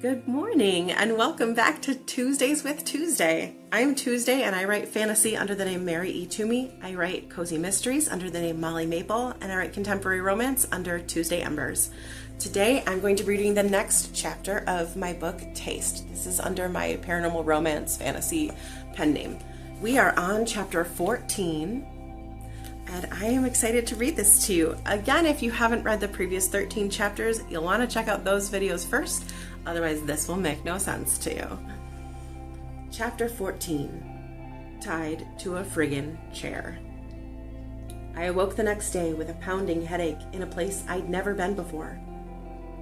Good morning and welcome back to Tuesdays with Tuesday. I'm Tuesday and I write fantasy under the name Mary E. Twomey. I write cozy mysteries under the name Molly Maple, and I write contemporary romance under Tuesday Embers. Today I'm going to be reading the next chapter of my book Taste. This is under my paranormal romance fantasy pen name. We are on chapter 14. And I am excited to read this to you. Again, if you haven't read the previous 13 chapters, you'll want to check out those videos first. Otherwise, this will make no sense to you. Chapter 14. Tied to a friggin' chair. I awoke the next day with a pounding headache in a place I'd never been before.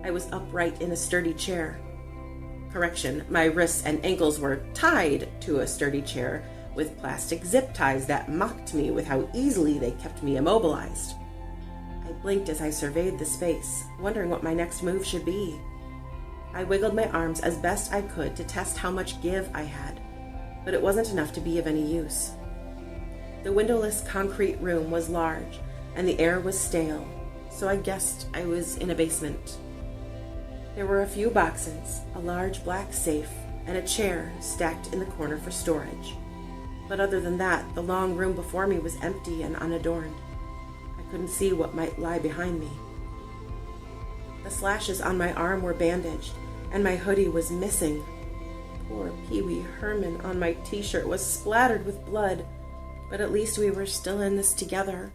I was upright in a sturdy chair. Correction, my wrists and ankles were tied to a sturdy chair with plastic zip ties that mocked me with how easily they kept me immobilized. I blinked as I surveyed the space, wondering what my next move should be. I wiggled my arms as best I could to test how much give I had, but it wasn't enough to be of any use. The windowless concrete room was large, and the air was stale, so I guessed I was in a basement. There were a few boxes, a large black safe, and a chair stacked in the corner for storage. But other than that, the long room before me was empty and unadorned. I couldn't see what might lie behind me. The slashes on my arm were bandaged, and my hoodie was missing. Poor Pee Wee Herman on my t-shirt was splattered with blood, but at least we were still in this together.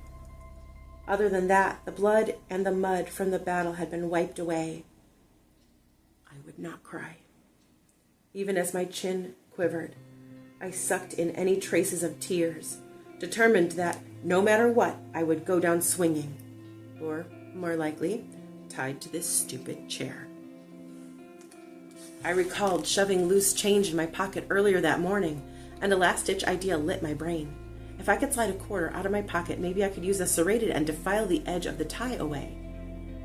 Other than that, the blood and the mud from the battle had been wiped away. I would not cry. Even as my chin quivered, I sucked in any traces of tears, determined that no matter what, I would go down swinging, or, more likely, tied to this stupid chair. I recalled shoving loose change in my pocket earlier that morning, and a last-ditch idea lit my brain. If I could slide a quarter out of my pocket, maybe I could use the serrated end to file the edge of the tie away.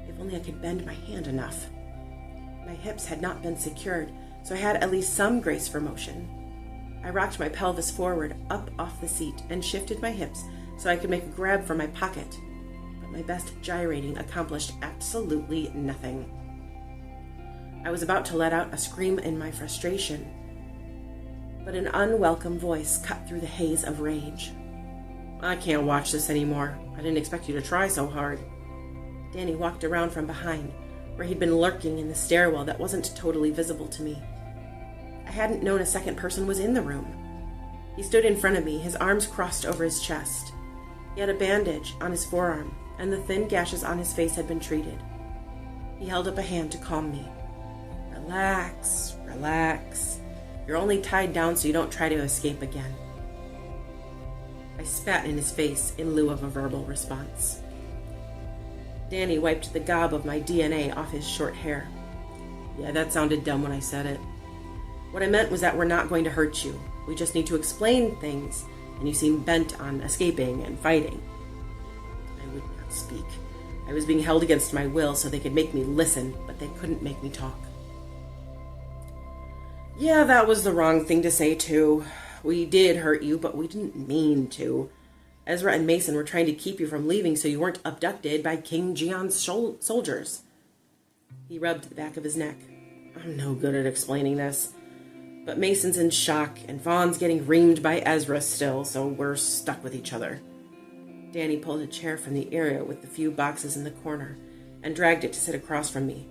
If only I could bend my hand enough. My hips had not been secured, so I had at least some grace for motion. I rocked my pelvis forward, up off the seat, and shifted my hips so I could make a grab for my pocket. But my best gyrating accomplished absolutely nothing. I was about to let out a scream in my frustration, but an unwelcome voice cut through the haze of rage. I can't watch this anymore. I didn't expect you to try so hard. Danny walked around from behind, where he'd been lurking in the stairwell that wasn't totally visible to me. I hadn't known a second person was in the room. He stood in front of me, his arms crossed over his chest. He had a bandage on his forearm, and the thin gashes on his face had been treated. He held up a hand to calm me. Relax, relax. You're only tied down so you don't try to escape again. I spat in his face in lieu of a verbal response. Danny wiped the gob of my DNA off his short hair. Yeah, that sounded dumb when I said it. What I meant was that we're not going to hurt you. We just need to explain things, and you seem bent on escaping and fighting. I would not speak. I was being held against my will so they could make me listen, but they couldn't make me talk. Yeah, that was the wrong thing to say, too. We did hurt you, but we didn't mean to. Ezra and Mason were trying to keep you from leaving so you weren't abducted by King Jian's soldiers. He rubbed the back of his neck. I'm no good at explaining this. But Mason's in shock, and Vaughn's getting reamed by Ezra still, so we're stuck with each other. Danny pulled a chair from the area with the few boxes in the corner and dragged it to sit across from me.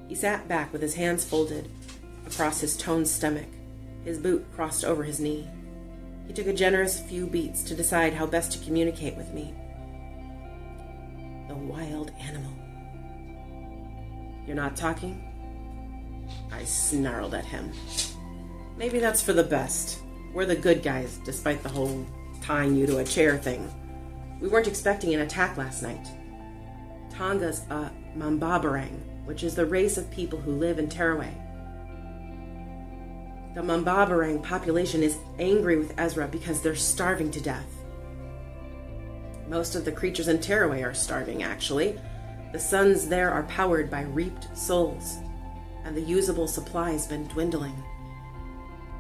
He sat back with his hands folded across his toned stomach, his boot crossed over his knee. He took a generous few beats to decide how best to communicate with me. The wild animal. You're not talking? I snarled at him. Maybe that's for the best. We're the good guys, despite the whole tying you to a chair thing. We weren't expecting an attack last night. Tonga's a Mambabarang, which is the race of people who live in Tearaway. The Mambabarang population is angry with Ezra because they're starving to death. Most of the creatures in Tearaway are starving, actually. The suns there are powered by reaped souls, and the usable supply's been dwindling.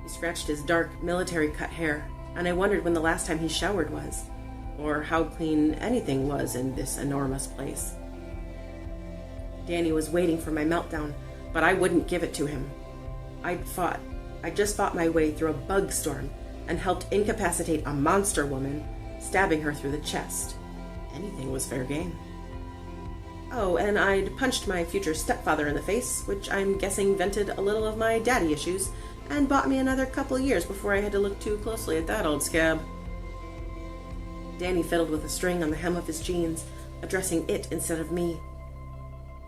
He scratched his dark, military-cut hair, and I wondered when the last time he showered was, or how clean anything was in this enormous place. Danny was waiting for my meltdown, but I wouldn't give it to him. I just fought my way through a bug storm and helped incapacitate a monster woman, stabbing her through the chest. Anything was fair game. Oh, and I'd punched my future stepfather in the face, which I'm guessing vented a little of my daddy issues, and bought me another couple years before I had to look too closely at that old scab. Danny fiddled with a string on the hem of his jeans, addressing it instead of me.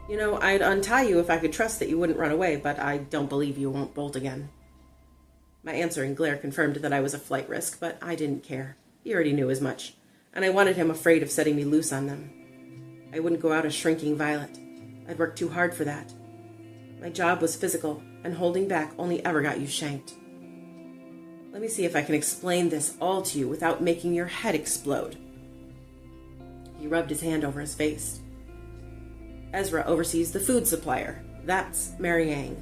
You know, I'd untie you if I could trust that you wouldn't run away, but I don't believe you won't bolt again. My answering glare confirmed that I was a flight risk, but I didn't care. He already knew as much, and I wanted him afraid of setting me loose on them. I wouldn't go out a shrinking violet. I'd worked too hard for that. My job was physical, and holding back only ever got you shanked. Let me see if I can explain this all to you without making your head explode. He rubbed his hand over his face. Ezra oversees the food supplier. That's Mariang.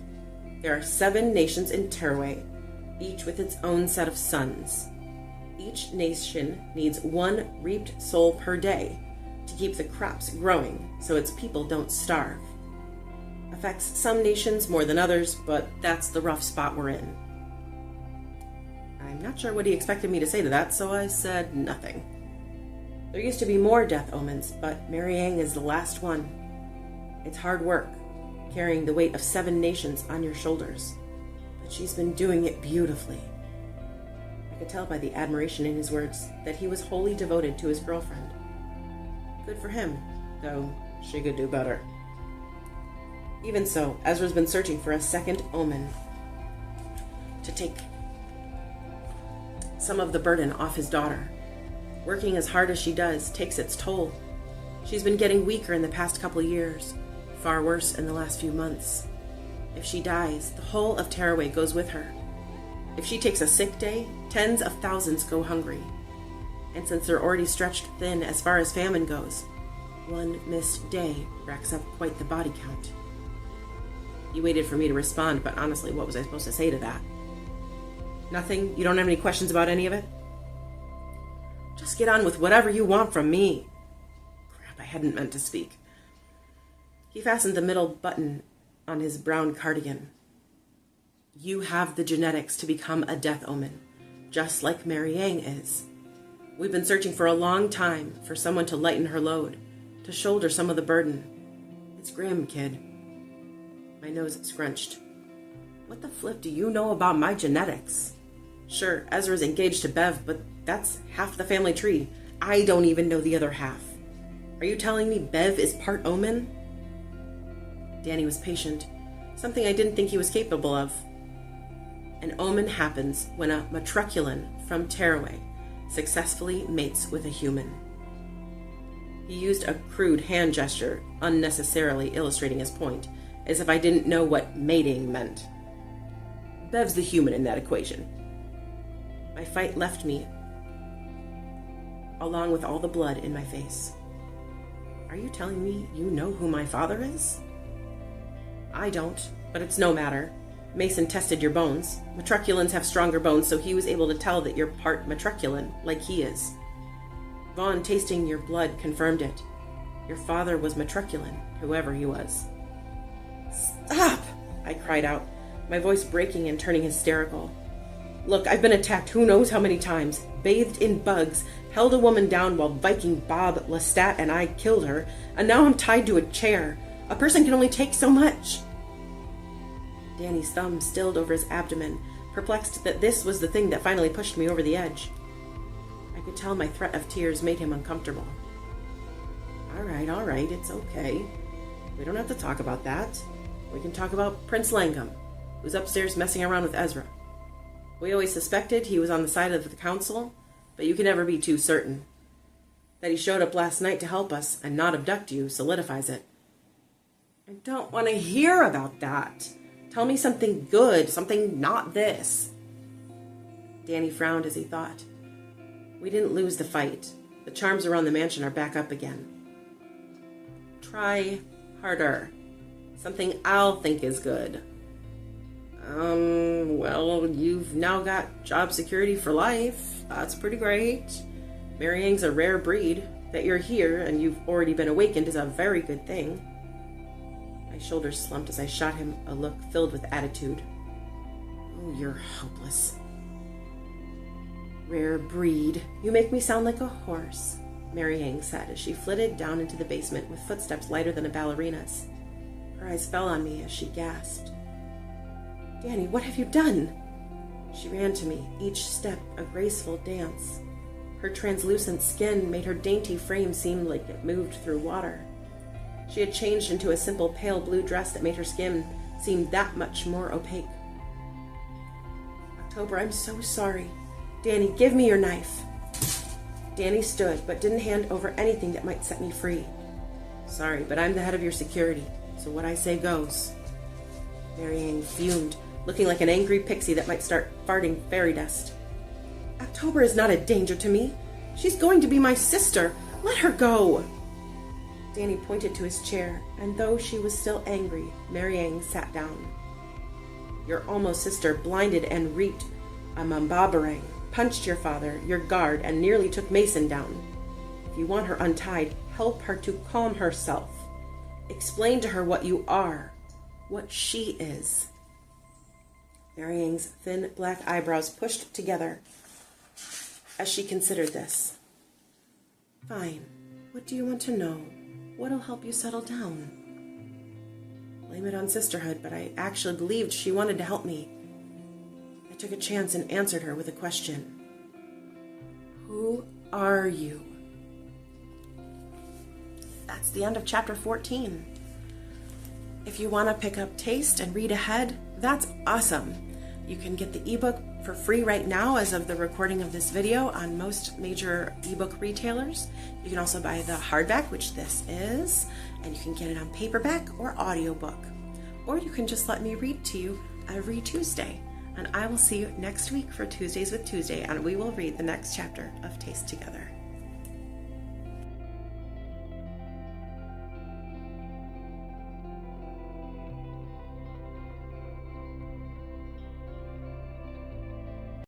There are 7 nations in Tearaway, each with its own set of suns. Each nation needs 1 reaped soul per day to keep the crops growing so its people don't starve. Affects some nations more than others, but that's the rough spot we're in. I'm not sure what he expected me to say to that, so I said nothing. There used to be more death omens, but Mariang is the last one. It's hard work, carrying the weight of 7 nations on your shoulders, but she's been doing it beautifully. I could tell by the admiration in his words that he was wholly devoted to his girlfriend. Good for him, though she could do better. Even so, Ezra's been searching for a second omen to take some of the burden off his daughter. Working as hard as she does takes its toll. She's been getting weaker in the past couple years, far worse in the last few months. If she dies, the whole of Tearaway goes with her. If she takes a sick day, tens of thousands go hungry. And since they're already stretched thin as far as famine goes, one missed day racks up quite the body count. He waited for me to respond, but honestly, what was I supposed to say to that? Nothing? You don't have any questions about any of it? Just get on with whatever you want from me. Crap, I hadn't meant to speak. He fastened the middle button on his brown cardigan. You have the genetics to become a death omen, just like Mariang is. We've been searching for a long time for someone to lighten her load, to shoulder some of the burden. It's grim, kid. My nose scrunched. What the flip do you know about my genetics? Sure, Ezra's engaged to Bev, but that's half the family tree. I don't even know the other half. Are you telling me Bev is part omen? Danny was patient, something I didn't think he was capable of. An omen happens when a matriculan from Tearaway successfully mates with a human. He used a crude hand gesture, unnecessarily illustrating his point, as if I didn't know what mating meant. Bev's the human in that equation. My fight left me, along with all the blood in my face. Are you telling me you know who my father is? I don't, but it's no matter. Mason tested your bones. Matriculans have stronger bones, so he was able to tell that you're part matriculan, like he is. Vaughn, tasting your blood, confirmed it. Your father was matriculan, whoever he was. Stop! I cried out, my voice breaking and turning hysterical. Look, I've been attacked who knows how many times, bathed in bugs, held a woman down while Viking Bob Lestat and I killed her, and now I'm tied to a chair. A person can only take so much. Danny's thumb stilled over his abdomen, perplexed that this was the thing that finally pushed me over the edge. I could tell my threat of tears made him uncomfortable. All right, it's okay. We don't have to talk about that. We can talk about Prince Langham, who's upstairs messing around with Ezra. We always suspected he was on the side of the council, but you can never be too certain. That he showed up last night to help us and not abduct you solidifies it. I don't want to hear about that. Tell me something good, something not this. Danny frowned as he thought. We didn't lose the fight. The charms around the mansion are back up again. Try harder. Something I'll think is good. Well, you've now got job security for life. That's pretty great. Mariang's a rare breed. That you're here and you've already been awakened is a very good thing. My shoulders slumped as I shot him a look filled with attitude. Oh, you're hopeless. Rare breed. You make me sound like a horse, Mary Ang said as she flitted down into the basement with footsteps lighter than a ballerina's. Her eyes fell on me as she gasped. Danny, what have you done? She ran to me, each step a graceful dance. Her translucent skin made her dainty frame seem like it moved through water. She had changed into a simple pale blue dress that made her skin seem that much more opaque. October, I'm so sorry. Danny, give me your knife. Danny stood, but didn't hand over anything that might set me free. Sorry, but I'm the head of your security, so what I say goes. Mary Ang fumed, looking like an angry pixie that might start farting fairy dust. October is not a danger to me. She's going to be my sister. Let her go. Danny pointed to his chair, and though she was still angry, Mary Ang sat down. Your almost sister blinded and reaped a mambabarang, punched your father, your guard, and nearly took Mason down. If you want her untied, help her to calm herself. Explain to her what you are, what she is. Mary Ang's thin black eyebrows pushed together as she considered this. Fine. What do you want to know? What'll help you settle down? Blame it on sisterhood, but I actually believed she wanted to help me. I took a chance and answered her with a question. Who are you? That's the end of chapter 14. If you want to pick up Taste and read ahead, that's awesome. You can get the ebook for free right now as of the recording of this video on most major ebook retailers. You can also buy the hardback, which this is, and you can get it on paperback or audiobook. Or you can just let me read to you every Tuesday. And I will see you next week for Tuesdays with Tuesday, and we will read the next chapter of Taste together.